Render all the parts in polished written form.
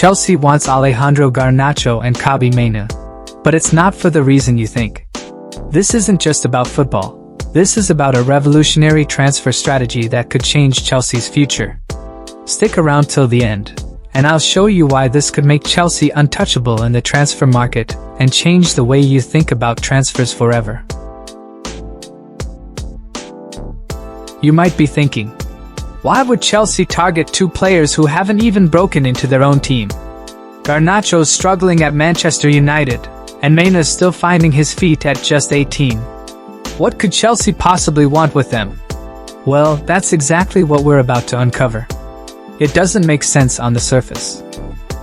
Chelsea wants Alejandro Garnacho and Kobbie Mainoo. But it's not for the reason you think. This isn't just about football. This is about a revolutionary transfer strategy that could change Chelsea's future. Stick around till the end, and I'll show you why this could make Chelsea untouchable in the transfer market and change the way you think about transfers forever. You might be thinking, why would Chelsea target two players who haven't even broken into their own team? Garnacho's struggling at Manchester United, and Mainoo's still finding his feet at just 18. What could Chelsea possibly want with them? Well, that's exactly what we're about to uncover. It doesn't make sense on the surface.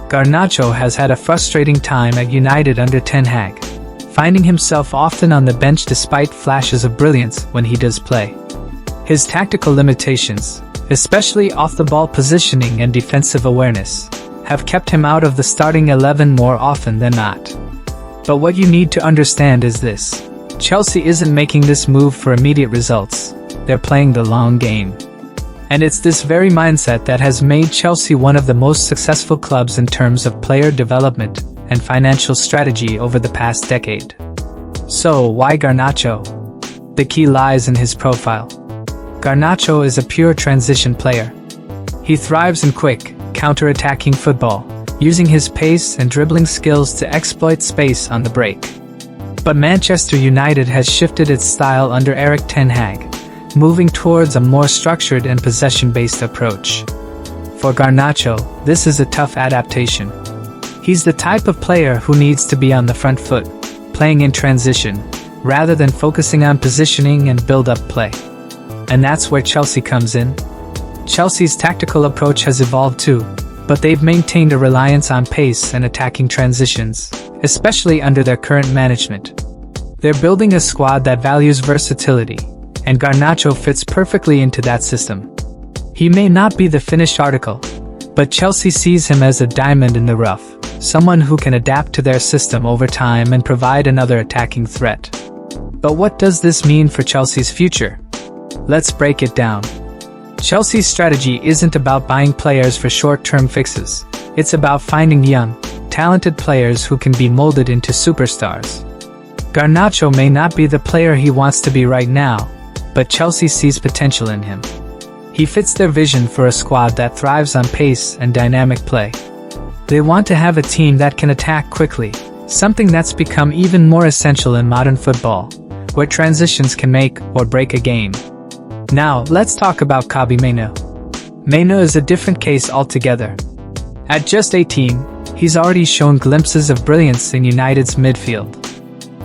Garnacho has had a frustrating time at United under Ten Hag, finding himself often on the bench despite flashes of brilliance when he does play. His tactical limitations, especially off-the-ball positioning and defensive awareness, have kept him out of the starting 11 more often than not. But what you need to understand is this: Chelsea isn't making this move for immediate results, they're playing the long game. And it's this very mindset that has made Chelsea one of the most successful clubs in terms of player development and financial strategy over the past decade. So, why Garnacho? The key lies in his profile. Garnacho is a pure transition player. He thrives in quick, counter-attacking football, using his pace and dribbling skills to exploit space on the break. But Manchester United has shifted its style under Erik Ten Hag, moving towards a more structured and possession-based approach. For Garnacho, this is a tough adaptation. He's the type of player who needs to be on the front foot, playing in transition, rather than focusing on positioning and build-up play. And that's where Chelsea comes in. Chelsea's tactical approach has evolved too, but they've maintained a reliance on pace and attacking transitions, especially under their current management. They're building a squad that values versatility, and Garnacho fits perfectly into that system. He may not be the finished article, but Chelsea sees him as a diamond in the rough, someone who can adapt to their system over time and provide another attacking threat. But what does this mean for Chelsea's future? Let's break it down. Chelsea's strategy isn't about buying players for short-term fixes. It's about finding young, talented players who can be molded into superstars. Garnacho may not be the player he wants to be right now, but Chelsea sees potential in him. He fits their vision for a squad that thrives on pace and dynamic play. They want to have a team that can attack quickly, something that's become even more essential in modern football, where transitions can make or break a game. Now, let's talk about Kobbie Mainoo. Mainoo is a different case altogether. At just 18, he's already shown glimpses of brilliance in United's midfield.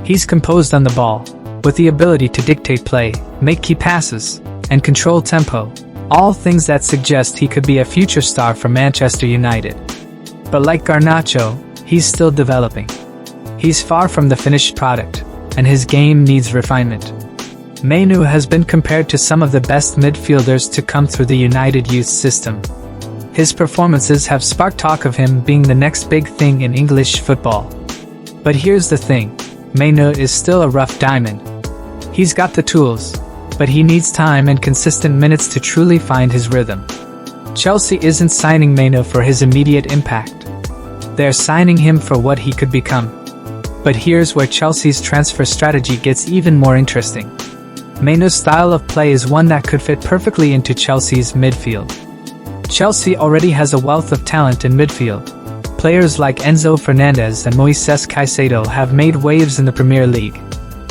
He's composed on the ball, with the ability to dictate play, make key passes, and control tempo, all things that suggest he could be a future star for Manchester United. But like Garnacho, he's still developing. He's far from the finished product, and his game needs refinement. Mainoo has been compared to some of the best midfielders to come through the United youth system. His performances have sparked talk of him being the next big thing in English football. But here's the thing, Mainoo is still a rough diamond. He's got the tools, but he needs time and consistent minutes to truly find his rhythm. Chelsea isn't signing Mainoo for his immediate impact. They're signing him for what he could become. But here's where Chelsea's transfer strategy gets even more interesting. Mainoo's style of play is one that could fit perfectly into Chelsea's midfield. Chelsea already has a wealth of talent in midfield. Players like Enzo Fernandez and Moises Caicedo have made waves in the Premier League.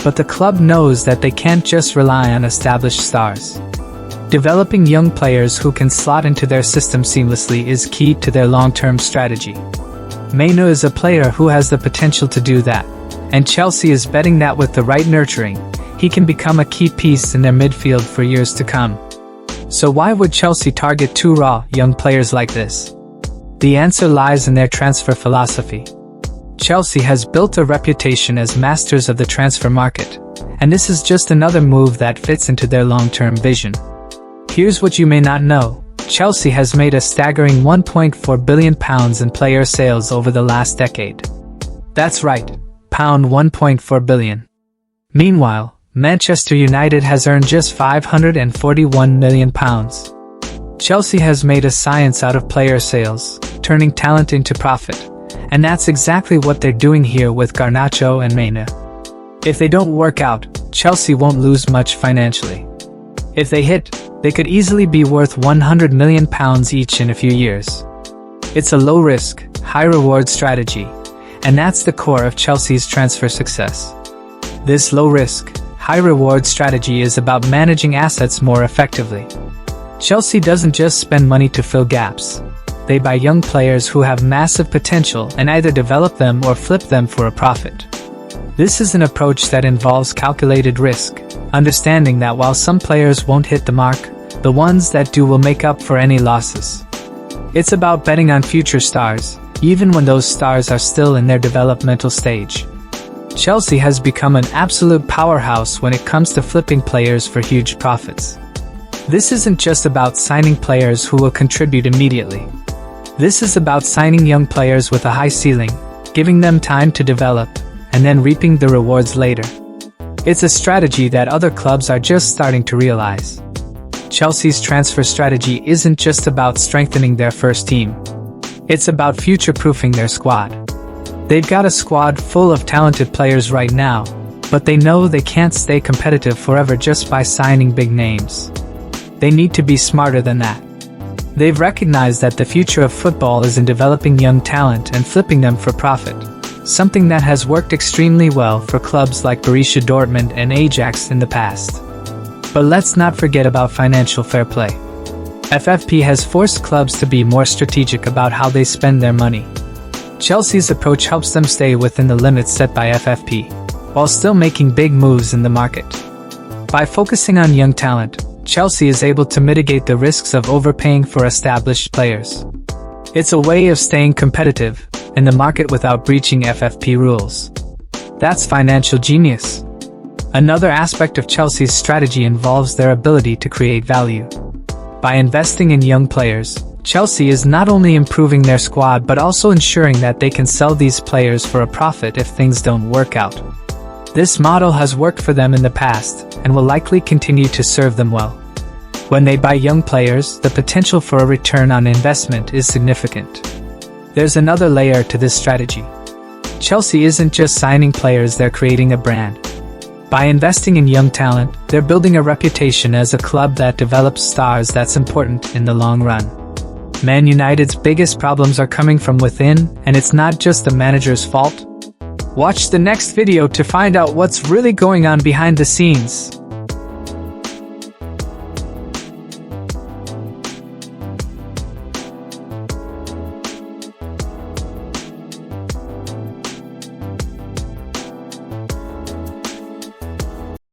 But the club knows that they can't just rely on established stars. Developing young players who can slot into their system seamlessly is key to their long-term strategy. Mainoo is a player who has the potential to do that, and Chelsea is betting that with the right nurturing, he can become a key piece in their midfield for years to come. So why would Chelsea target two raw, young players like this? The answer lies in their transfer philosophy. Chelsea has built a reputation as masters of the transfer market, and this is just another move that fits into their long-term vision. Here's what you may not know. Chelsea has made a staggering £1.4 billion in player sales over the last decade. That's right, £1.4 billion. Meanwhile, Manchester United has earned just £541 million. Chelsea has made a science out of player sales, of turning talent into profit, and that's exactly what they're doing here with Garnacho and Mainoo. If they don't work out, Chelsea won't lose much financially. If they hit, they could easily be worth £100 million each in a few years. It's a low-risk, high-reward strategy, and that's the core of Chelsea's transfer success. This low-risk, high-reward strategy is about managing assets more effectively. Chelsea doesn't just spend money to fill gaps. They buy young players who have massive potential and either develop them or flip them for a profit. This is an approach that involves calculated risk, understanding that while some players won't hit the mark, the ones that do will make up for any losses. It's about betting on future stars, even when those stars are still in their developmental stage. Chelsea has become an absolute powerhouse when it comes to flipping players for huge profits. This isn't just about signing players who will contribute immediately. This is about signing young players with a high ceiling, giving them time to develop, and then reaping the rewards later. It's a strategy that other clubs are just starting to realize. Chelsea's transfer strategy isn't just about strengthening their first team. It's about future-proofing their squad. They've got a squad full of talented players right now, but they know they can't stay competitive forever just by signing big names. They need to be smarter than that. They've recognized that the future of football is in developing young talent and flipping them for profit, something that has worked extremely well for clubs like Borussia Dortmund and Ajax in the past. But let's not forget about financial fair play. FFP has forced clubs to be more strategic about how they spend their money. Chelsea's approach helps them stay within the limits set by FFP, while still making big moves in the market. By focusing on young talent, Chelsea is able to mitigate the risks of overpaying for established players. It's a way of staying competitive in the market without breaching FFP rules. That's financial genius. Another aspect of Chelsea's strategy involves their ability to create value. By investing in young players, Chelsea is not only improving their squad but also ensuring that they can sell these players for a profit if things don't work out. This model has worked for them in the past and will likely continue to serve them well. When they buy young players, the potential for a return on investment is significant. There's another layer to this strategy. Chelsea isn't just signing players, they're creating a brand. By investing in young talent, they're building a reputation as a club that develops stars that's important in the long run. Man United's biggest problems are coming from within, and it's not just the manager's fault. Watch the next video to find out what's really going on behind the scenes.